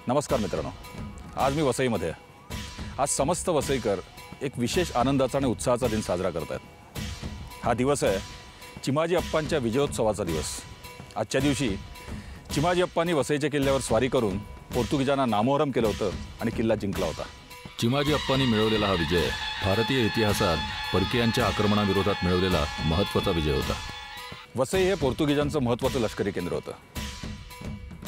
नमस्कार मित्रांनो, आज मी वसईमध्ये आहे। आज समस्त वसईकर एक विशेष आनंदाचा आणि उत्साहाचा दिन साजरा करत आहेत। हा दिवस आहे चिमाजी अप्पांच्या विजयोत्सवाचा दिवस। आजच्या दिवशी चिमाजी अप्पांनी वसईच्या किल्ल्यावर स्वारी करून पोर्तुगीजांना नामोहरम केलं होतं आणि किल्ला जिंकला होता। चिमाजी अप्पांनी मिळवलेला हा विजय भारतीय इतिहासात परकीयांच्या आक्रमणाविरोधात मिळवलेला महत्त्वाचा विजय होता। वसई हे पोर्तुगीजांचं महत्त्वाचं लष्करी केंद्र होतं।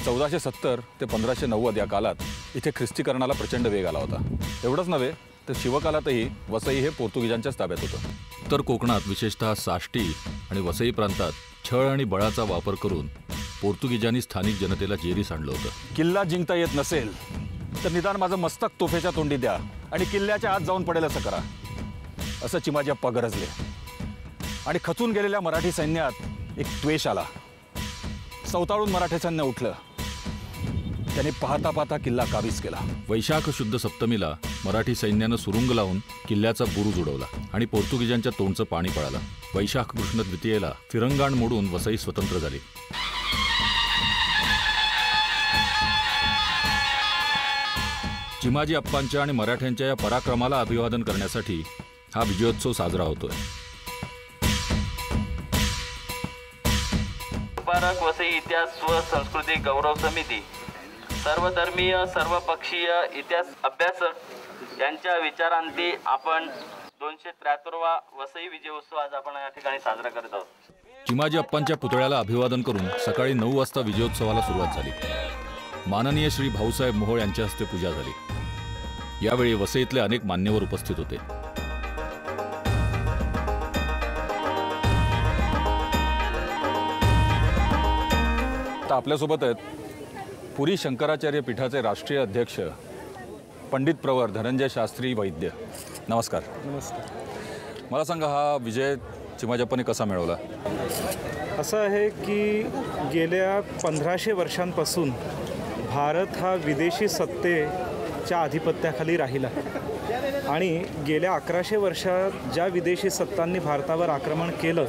1470 ते 1590 या काळात इथे ख्रिस्तीकरणाला प्रचंड वेग आला होता। एवढंच नव्हे तर शिवकालातही वसई हे पोर्तुगीजांच्याच ताब्यात होतं। उत्तर कोकणात विशेषतः साष्टी आणि वसई प्रांतात छळ आणि बळाचा वापर करून पोर्तुगीजांनी स्थानिक जनतेला जेरीस आणलं होतं। किल्ला जिंकता येत नसेल तर निदान माझं मस्तक तोफेच्या तोंडी द्या आणि किल्ल्याच्या आत जाऊन पडेल असं करा, असं चिमाजी अप्पा गरजले। आणि खचून गेलेल्या मराठी सैन्यात एक द्वेष आला। सवताळून मराठी सैन्य उठलं। त्यांनी पाहता पाहता किल्ला काबीज केला। वैशाख शुद्ध सप्तमीला मराठी सैन्यानं सुरुंग लावून किल्ल्याचा बुरुज उडवला आणि पोर्तुगीजांच्या तोंडचं पाणी पळालं। वैशाख कृष्ण द्वितीयेला फिरंगाण मोडून वसई स्वतंत्र झाली। चिमाजी अप्पांच्या आणि मराठ्यांच्या या पराक्रमाला अभिवादन करण्यासाठी हा विजयोत्सव साजरा होतोय। वसई इतिहास व संस्कृती गौरव समिती, सर्वधर्मीय सर्वपक्षीय इतिहास अभ्यासक यांच्या विचारांती आपण 273वा वसई विजयोत्सव आज आपण या ठिकाणी साजरा करत आहोत। चिमाजी अप्पांच्या पुतळ्याला अभिवादन करून सकाळी 9 वाजता विजयोत्सवाला सुरुवात झाली। माननीय श्री भाऊसाहेब मोहोळ यांच्या हस्ते पूजा झाली। यावेळी वसईतले अनेक मान्यवर उपस्थित होते। आपल्यासोबत आहेत पुरी शंकराचार्य पीठाचे राष्ट्रीय अध्यक्ष पंडित प्रवर धनंजय शास्त्री वैद्य। नमस्कार। नमस्कार। मला सांगा, हा विजय चिमाजी अप्पांनी कसा मिळवला? असं आहे की गेल्या 1500 वर्षांपासून भारत हा विदेशी सत्तेच्या आधिपत्याखाली राहिला आणि गेल्या 1100 वर्षात ज्या विदेशी सत्तांनी भारतावर आक्रमण केलं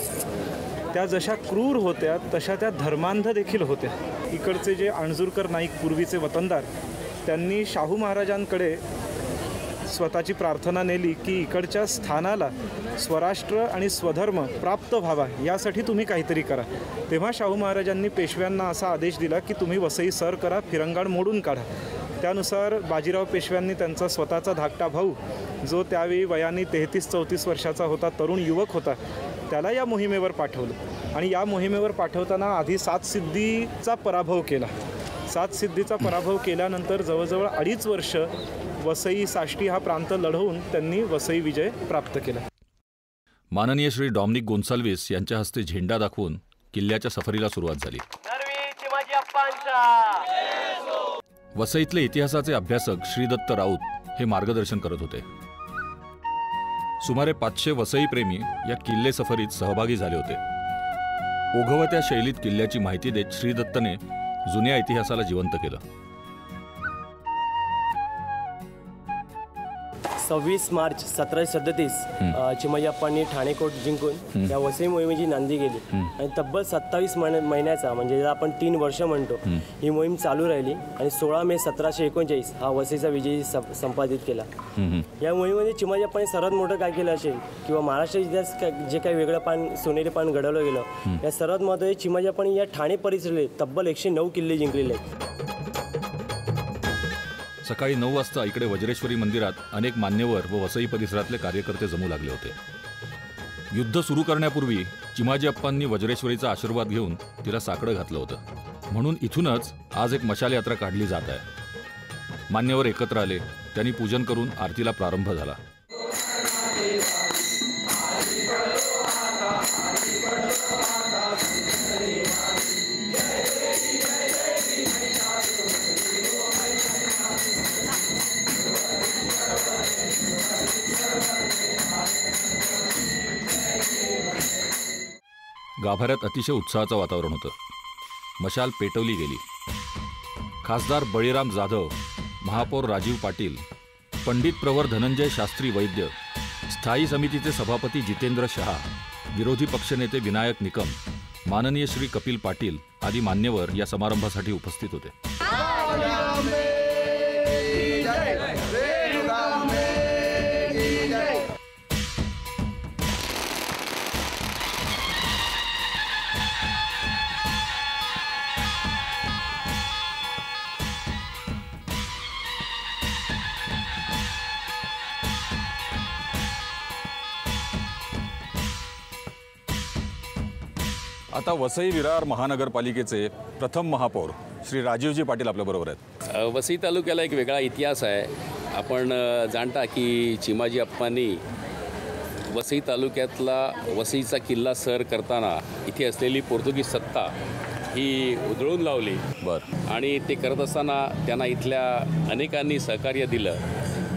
त्या जशा क्रूर होत्या तशा त्या धर्मांध देखील होत्या। इकडचे जे अणजुरकर नाईक पूर्वीचे वतनदार, त्यांनी शाहू महाराजांकडे स्वतःची प्रार्थना नेली की इकडच्या स्थानाला स्वराष्ट्र आणि स्वधर्म प्राप्त व्हावा, यासाठी तुम्ही काहीतरी करा। तेव्हा शाहू महाराजांनी पेशव्यांना असा आदेश दिला की तुम्ही वसई सर करा, फिरंगाण मोडून काढा। त्यानुसार बाजीराव पेशव्यांनी त्यांचा स्वतःचा धाकटा भाऊ, जो त्यावेळी वयाने 33-34 वर्षाचा होता, तरुण युवक होता, त्याला या मोहिमेवर पाठवलं। आणि या मोहिमेवर पाठवताना आधी 7 सिद्धीचा पराभव केला। 7 सिद्धीचा पराभव केल्यानंतर जवळजवळ 2.5 वर्ष वसई साष्टी हा प्रांत लढवून त्यांनी वसई विजय प्राप्त केला। माननीय श्री डॉमिनिक गोन्साल्विस यांच्या हस्ते झेंडा दाखवून किल्ल्याच्या सफरीला सुरुवात झाली। वसईतले इतिहासाचे अभ्यासक श्रीदत्त राऊत हे मार्गदर्शन करत होते। सुमारे 500 वसई प्रेमी या किल्ले सफरीत सहभागी झाले होते। ओघवत्या शैलीत किल्ल्याची माहिती देत श्रीदत्तने जुन्या इतिहासाला जिवंत केलं। 26 मार्च 1737 चिमाजी अप्पांनी ठाणे कोट जिंकून या वसई मोहिमेची नांदी गेली आणि तब्बल 27 महिन्याचा, म्हणजे ज्याला आपण 3 वर्ष म्हणतो, ही मोहीम चालू राहिली आणि 16 मे 1739 हा वसईचा विजय संपादित केला। या मोहिमेमध्ये चिमाजी अप्पांनी सर्वात मोठं काय केलं असेल किंवा महाराष्ट्र इतिहास जे काही वेगळं पान, सोनेरी पान घडवलं गेलं, या सर्वात महत्त्वाचे चिमाजी अप्पांनी या ठाणे परिसरात तब्बल 109 किल्ले जिंकलेले आहेत। सकाळी 9 वाजता इकडे वज्रेश्वरी मंदिरात अनेक मान्यवर व वसई परिसरातले कार्यकर्ते जमू लागले होते। युद्ध सुरू करण्यापूर्वी चिमाजी अप्पांनी वज्रेश्वरीचा आशीर्वाद घेऊन तिला साकडं घातलं होतं। म्हणून इथूनच आज एक मशाल यात्रा काढली जात आहे। मान्यवर एकत्र आले, त्यांनी पूजन करून आरतीला प्रारंभ झाला। गाभाऱ्यात अतिशय उत्साहाचं वातावरण होतं। मशाल पेटवली गेली। खासदार बळीराम जाधव, महापौर राजीव पाटील, पंडित प्रवर धनंजय शास्त्री वैद्य, स्थायी समितीचे सभापती जितेंद्र शहा, विरोधी पक्षनेते विनायक निकम, माननीय श्री कपिल पाटील आदी मान्यवर या समारंभासाठी उपस्थित होते। की जय, रेणुकांबे की जय। आता वसई विरार महानगरपालिकेचे प्रथम महापौर श्री राजीवजी पाटील आपल्याबरोबर आहेत। वसई तालुक्याला एक वेगळा इतिहास आहे। आपण जाणता की चिमाजी अप्पांनी वसई तालुक्यातला वसईचा किल्ला सर करताना इथे असलेली पोर्तुगीज सत्ता ही उधळून लावली आणि ते करत असताना त्यांना इथल्या अनेकांनी सहकार्य दिलं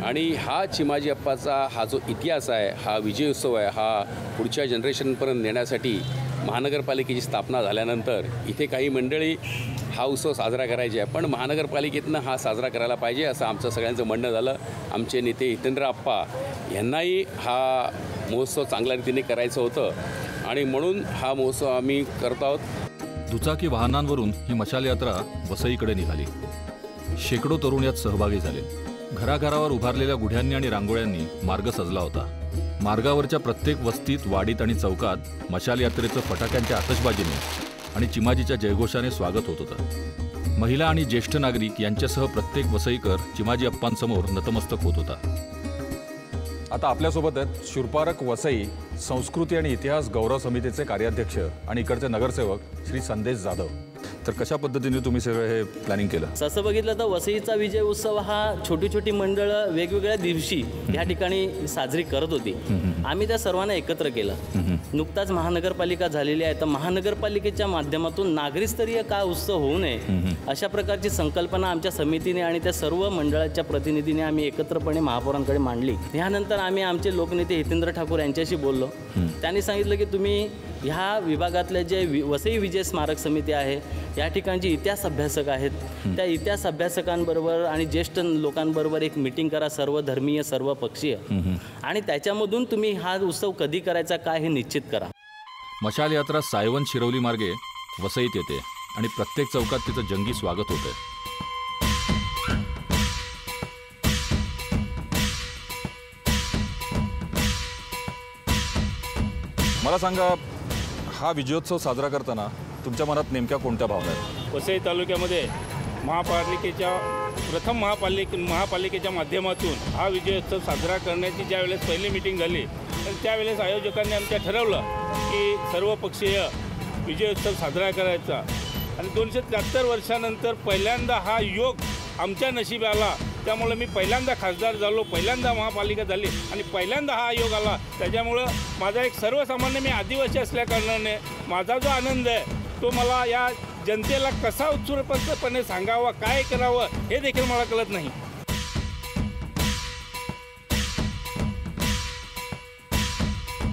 आणि हा चिमाजी अप्पाचा हा जो इतिहास आहे, हा विजय उत्सव आहे, हा पुढच्या जनरेशनपर्यंत नेण्यासाठी महानगरपालिकेची स्थापना झाल्यानंतर इथे काही मंडळी हा उत्सव साजरा करायचे आहे, पण महानगरपालिकेतनं हा साजरा करायला पाहिजे असं आमचं सगळ्यांचं म्हणणं झालं। आमचे नेते हितेंद्र आप्पा यांनाही हा महोत्सव चांगल्या रीतीने करायचं होतं आणि म्हणून हा महोत्सव आम्ही करत आहोत। दुचाकी वाहनांवरून ही मशाल यात्रा वसईकडे निघाली। शेकडो तरुण यात सहभागी झाले। घराघरावर उभारलेल्या गुढ्यांनी आणि रांगोळ्यांनी मार्ग सजला होता। मार्गावरच्या प्रत्येक वस्तीत, वाडीत आणि चौकात मशाल यात्रेचं फटाक्यांच्या आतषबाजीने आणि चिमाजीच्या जयघोषाने स्वागत होत होतं। महिला आणि ज्येष्ठ नागरिक यांच्यासह प्रत्येक वसईकर चिमाजी अप्पांसमोर नतमस्तक होत होता। आता आपल्यासोबत आहेत शूरपारक वसई संस्कृती आणि इतिहास गौरव समितीचे कार्याध्यक्ष आणि इकडचे नगरसेवक श्री संदेश जाधव। तर कशा पद्धतीने तुम्ही सगळं हे प्लॅनिंग केलं? तसं बघितलं तर वसईचा विजय उत्सव हा छोटी छोटी मंडळं वेगवेगळ्या दिवशी या ठिकाणी साजरी करत होती। आम्ही त्या सर्वांना एकत्र केलं। नुकताच महानगरपालिका झालेली आहे, तर महानगरपालिकेच्या माध्यमातून नागरिकस्तरीय का उत्सव होऊ नये अशा प्रकारची संकल्पना आमच्या समितीने आणि त्या सर्व मंडळाच्या प्रतिनिधीने आम्ही एकत्रपणे महापौरांकडे मांडली। यानंतर आम्ही आमचे लोकनेते हितेंद्र ठाकूर यांच्याशी बोललो। त्यांनी सांगितलं की तुम्ही ह्या विभागातले जे वसई विजय स्मारक समिती आहे या ठिकाणचे इतिहास अभ्यासक आहेत, त्या इतिहास अभ्यासकांबरोबर आणि ज्येष्ठ लोकांबरोबर एक मीटिंग करा, सर्व धर्मीय सर्व पक्षीय, आणि त्याच्यामधून तुम्ही हा उत्सव कधी करायचा काय हे निश्चित करा। मशाल यात्रा सायवन शिरवली मार्गे वसईत येते आणि प्रत्येक चौकात तिचं जंगी स्वागत होते। मला सांगा, हा विजयोत्सव साजरा करताना तुमच्या मनात नेमक्या कोणत्या भावना आहेत? वसई तालुक्यामध्ये प्रथम महापालिकेच्या माध्यमातून हा विजयोत्सव साजरा करण्याची ज्यावेळेस पहिली मीटिंग झाली तर त्यावेळेस आयोजकांनी आमच्या ठरवलं की सर्वपक्षीय विजयोत्सव साजरा करायचा आणि 273 वर्षानंतर पहिल्यांदा हा योग आमच्या नशिबी आला। त्यामुळे मी पहिल्यांदा खासदार झालो, पहिल्यांदा महापालिका झाली आणि पहिल्यांदा हा योग आला। त्याच्यामुळं माझा एक सर्वसामान्य मी आदिवासी असल्याकारणाने माझा जो आनंद आहे तो मला या जनतेला कसा उत्स्फूर्तपणे सांगावा, काय करावं हे देखील मला कळत नाही।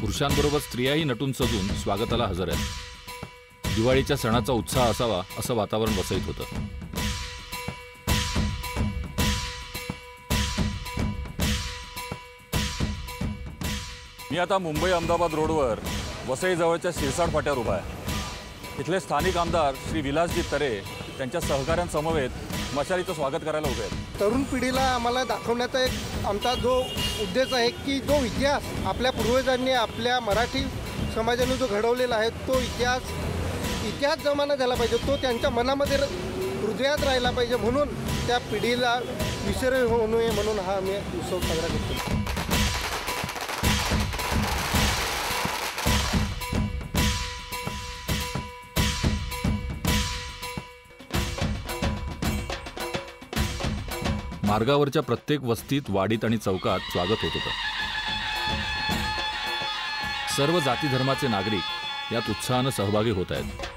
पुरुषांबरोबर स्त्रियाही नटून सजून स्वागताला हजर आहेत। दिवाळीच्या सणाचा उत्साह असावा असं वातावरण वसईत होतं। मी आता मुंबई अहमदाबाद रोडवर वसईजवळच्या शिरसाड फाट्यावर उभा आहे। इथले स्थानिक आमदार श्री विलासजी तरे त्यांच्या सहकाऱ्यांसमवेत मशालीचं स्वागत करायला उभे आहेत। तरुण पिढीला आम्हाला दाखवण्याचा एक आमचा जो उद्देश आहे की जो इतिहास आपल्या पूर्वजांनी आपल्या मराठी समाजाने जो घडवलेला आहे तो इतिहास जमाना झाला पाहिजे, तो त्यांच्या मनामध्ये हृदयात राहिला पाहिजे, म्हणून त्या पिढीला विसर होऊ नये म्हणून हा आम्ही उत्सव साजरा करतो। मार्गावरच्या प्रत्येक वस्तीत, वाडीत आणि चौकात स्वागत होत होतं। सर्व जाती धर्माचे नागरिक यात उत्साहानं सहभागी होत आहेत।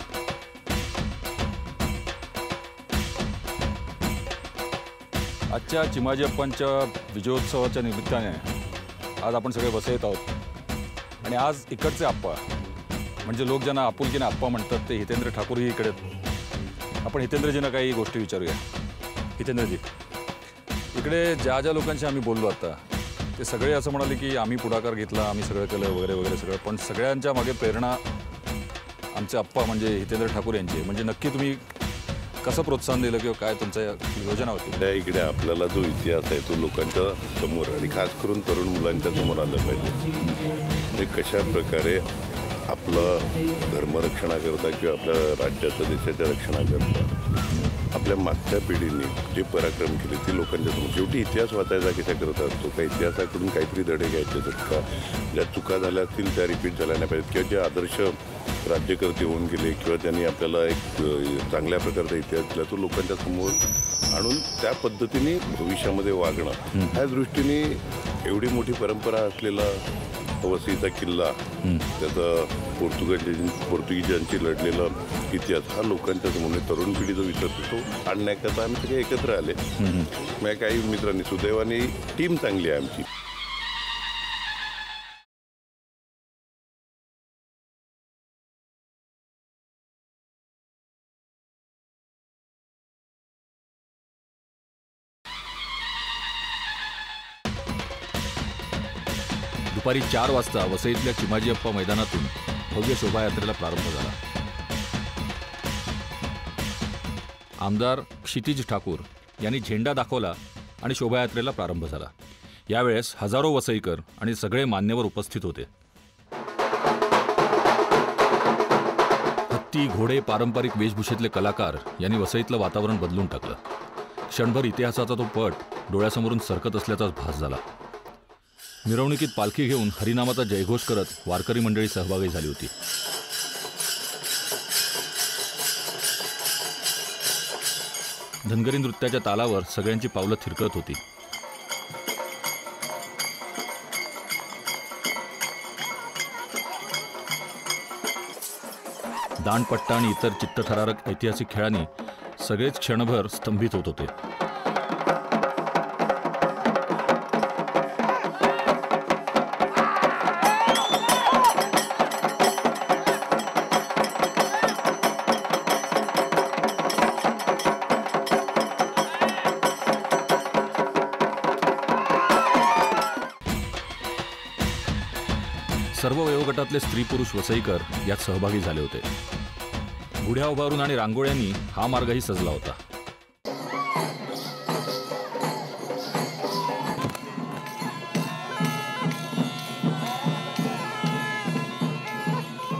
आजच्या चिमाजी अप्पांच्या विजयोत्सवाच्या निमित्ताने आज आपण सगळे वसईत आहोत आणि आज इकडचे आप्पा म्हणजे लोक ज्यांना आपुलकीने आप्पा म्हणतात ते हितेंद्र ठाकूरही इकडे आहेत। आपण हितेंद्रजींना काही गोष्टी विचारूया। हितेंद्रजी, इकडे ज्या ज्या लोकांशी आम्ही बोललो आता ते सगळे असं म्हणाले की आम्ही पुढाकार घेतला, आम्ही सगळं केलं वगैरे वगैरे सगळं, पण सगळ्यांच्या मागे प्रेरणा आमचे आप्पा म्हणजे हितेंद्र ठाकूर यांची। म्हणजे नक्की तुम्ही कसं प्रोत्साहन दिलं किंवा काय तुमच्या योजना होती? त्या इकडे आपल्याला जो इतिहास आहे तो लोकांच्या समोर आणि खास करून तरुण मुलांच्या समोर आलं पाहिजे. म्हणजे कशा प्रकारे आपलं धर्मरक्षणाकरता किंवा आपल्या राज्याच्या देशाच्या रक्षणाकरता आपल्या मागच्या पिढीने जे पराक्रम केले ते लोकांच्या समोर. शेवटी इतिहास वाचायचा कशा करता असतो का इतिहासाकडून काहीतरी धडे घ्यायचे असतात का? ज्या चुका झाल्या असतील त्या रिपीट झाल्या नाही पाहिजेत किंवा जे आदर्श राज्यकर्ते होऊन गेले किंवा त्यांनी आपल्याला एक चांगल्या प्रकारचा इतिहास दिला तो लोकांच्या समोर आणून त्या पद्धतीने भविष्यामध्ये वागणं. ह्या दृष्टीने एवढी मोठी परंपरा असलेला वसईचा किल्ला, त्याचा पोर्तुगीजांची लढलेला इतिहास हा लोकांच्या समोर तरुण पिढी जो विसरतो तो आणण्याकरता आम्ही सगळे एकत्र आले. मग काही मित्रांनी सुदैवाने टीम चांगली आहे आमची. दुपारी 4 वाजता वसईतल्या चिमाजी अप्पा मैदानातून भव्य शोभायात्रेला प्रारंभ झाला. आमदार क्षितिज ठाकूर यांनी झेंडा दाखवला आणि शोभायात्रेला प्रारंभ झाला. यावेळेस हजारो वसईकर आणि सगळे मान्यवर उपस्थित होते. हत्ती, घोडे, पारंपरिक वेशभूषेतले कलाकार यांनी वसईतलं वातावरण बदलून टाकलं. क्षणभर इतिहासाचा तो पट डोळ्यासमोरून सरकत असल्याचाच भास झाला. मिरवणुकीत पालखी घेऊन हरिनामाचा जयघोष करत वारकरी मंडळी सहभागी झाली होती. धनगरी नृत्याच्या तालावर सगळ्यांची पावलं थिरकत होती. दांडपट्टा आणि इतर चित्तथरारक ऐतिहासिक खेळांनी सगळेच क्षणभर स्तंभित होत होते. सर्व वयोगटातले स्त्री पुरुष वसईकर यात सहभागी झाले होते. गुढ्या उभारून आणि रांगोळ्यांनी हा मार्गही सजला होता.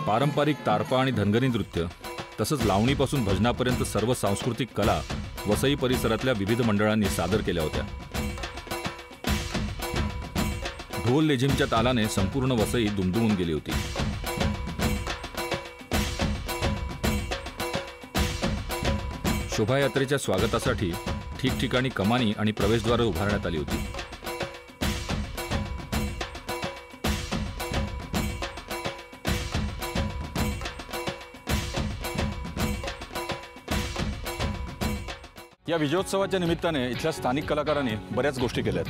पारंपरिक तारपा आणि धनगरी नृत्य तसंच लावणीपासून भजनापर्यंत सर्व सांस्कृतिक कला वसई परिसरातल्या विविध मंडळांनी सादर केल्या होत्या. ढोल लेझिमच्या तालाने संपूर्ण वसई दुमदुमून गेली होती. शोभायात्रेच्या स्वागतासाठी ठिकठिकाणी कमानी आणि प्रवेशद्वारे उभारण्यात आली होती. या विजयोत्सवाच्या निमित्ताने इथल्या स्थानिक कलाकारांनी बऱ्याच गोष्टी केल्यात.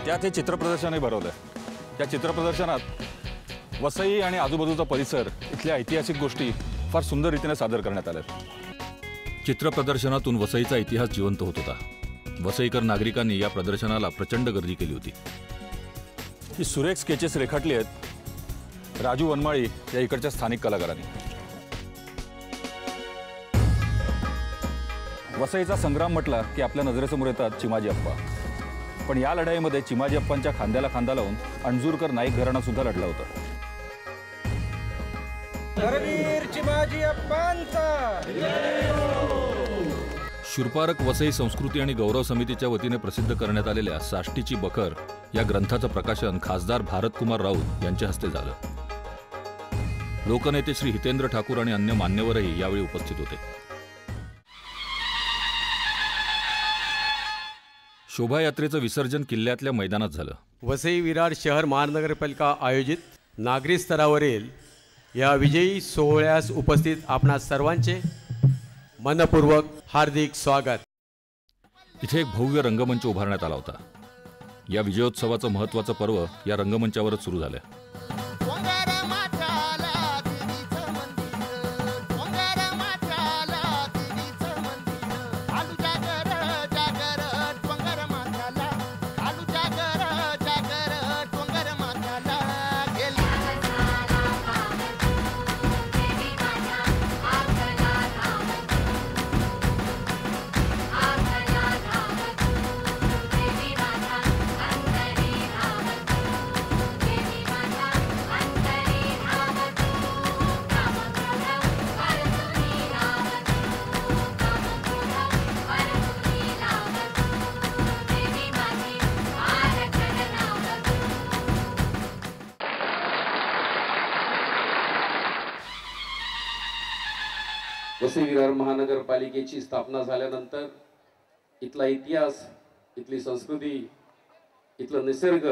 त्यात हे चित्रप्रदर्शनही भरवलं आहे. त्या चित्रप्रदर्शनात वसई आणि आजूबाजूचा परिसर, इथल्या ऐतिहासिक गोष्टी फार सुंदर रीतीने सादर करण्यात आल्यात. चित्रप्रदर्शनातून वसईचा इतिहास जिवंत होत होता. वसईकर नागरिकांनी या प्रदर्शनाला प्रचंड गर्दी केली होती. ही सुरेख स्केचेस रेखाटली आहेत राजू वनमाळी या इकडच्या स्थानिक कलाकारांनी. वसईचा संग्राम म्हटला की आपल्या नजरेसमोर येतात चिमाजी अप्पा. पण या लढाईमध्ये चिमाजी अप्पांच्या खांद्याला खांदा लावून अणजूरकर नाईक घराणा सुद्धा लढला होता. शूरपारक वसई संस्कृती आणि गौरव समितीच्या वतीने प्रसिद्ध करण्यात आलेल्या साष्टीची बखर या ग्रंथाचं प्रकाशन खासदार भारतकुमार राऊत यांच्या हस्ते झालं. लोकनेते श्री हितेंद्र ठाकूर आणि अन्य मान्यवरही यावेळी उपस्थित होते. शोभायात्रेचं विसर्जन किल्ल्यातल्या मैदानात झालं. वसई विरार शहर महानगरपालिका आयोजित नागरी स्तरावरील या विजयी सोहळ्यास उपस्थित आपणा सर्वांचे मनपूर्वक हार्दिक स्वागत. इथे एक भव्य रंगमंच उभारण्यात आला होता. या विजयोत्सवाचं महत्त्वाचं पर्व या रंगमंचावरच सुरू झालं. वसई विरार महानगरपालिकेची स्थापना झाल्यानंतर इथला इतिहास, इथली संस्कृती, इथलं निसर्ग,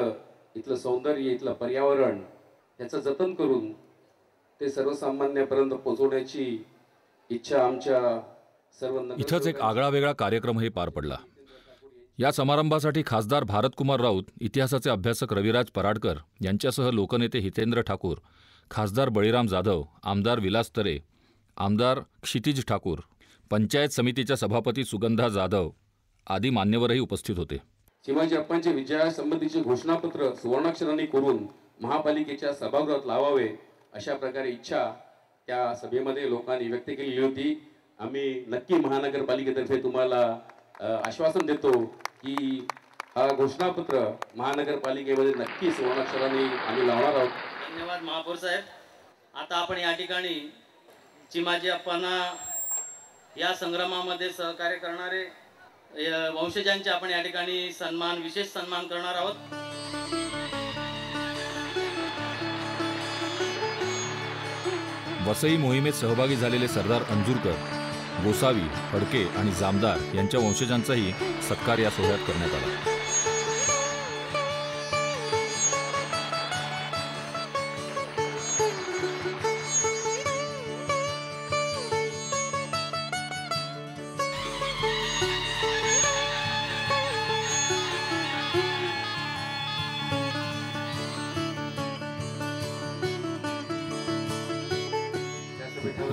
इथलं सौंदर्य, इथलं पर्यावरण याचं जतन करून ते सर्वसामान्यापर्यंत पोहोचवण्याची इच्छा आमच्या सर्व इथंच एक आगळा वेगळा कार्यक्रमही पार पडला. या समारंभासाठी खासदार भारतकुमार राऊत, इतिहासाचे अभ्यासक रविराज पराडकर यांच्यासह लोकनेते हितेंद्र ठाकूर, खासदार बळीराम जाधव, आमदार विलास तरे, आमदार क्षितिज ठाकूर, पंचायत समितीच्या सभापती सुगंधा जाधव आदी मान्यवरही उपस्थित होते. चिमाजी अप्पांच्या विजयासंबंधीचे घोषणापत्र सुवर्णाक्षरांनी करून महापालिकेच्या सभागृहात लावावे अशा प्रकारे इच्छा त्या सभेमध्ये लोकांनी व्यक्त केलेली होती. आम्ही नक्की महानगरपालिकेतर्फे तुम्हाला आश्वासन देतो की हा घोषणापत्र महानगरपालिकेमध्ये नक्की सुवर्णाक्षरांनी आम्ही लावणार आहोत. धन्यवाद महापौर साहेब. आता आपण या ठिकाणी चिमाजी अप्पांना या संग्रामामध्ये सहकार्य करणारे वंशजांचे आपण या ठिकाणी विशेष सन्मान करणार आहोत. वसई मोहिमेत सहभागी झालेले सरदार अंजुरकर, गोसावी, फडके आणि जामदार यांच्या वंशजांचाही सत्कार या सोहळ्यात करण्यात आला.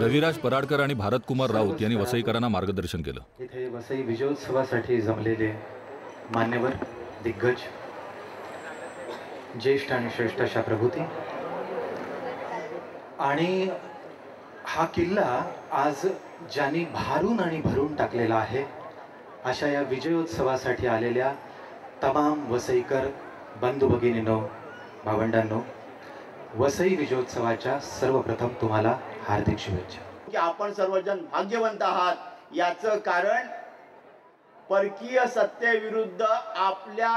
रविराज पराडकर आणि भारतकुमार राऊत यांनी वसईकरांना मार्गदर्शन केलं. इथे वसई विजयोत्सवासाठी जमलेले मान्यवर, दिग्गज, ज्येष्ठ आणि श्रेष्ठ अशा प्रभूती, आणि हा किल्ला आज ज्यांनी भारून आणि भरून टाकलेला आहे अशा या विजयोत्सवासाठी आलेल्या तमाम वसईकर बंधू भगिनींनो, भावंडांनो, वसई विजयोत्सवाच्या सर्वप्रथम तुम्हाला हार्दिक शुभेच्छा. की आपण सर्वजण भाग्यवंत आहात. याचं कारण परकीय सत्तेविरुद्ध आपल्या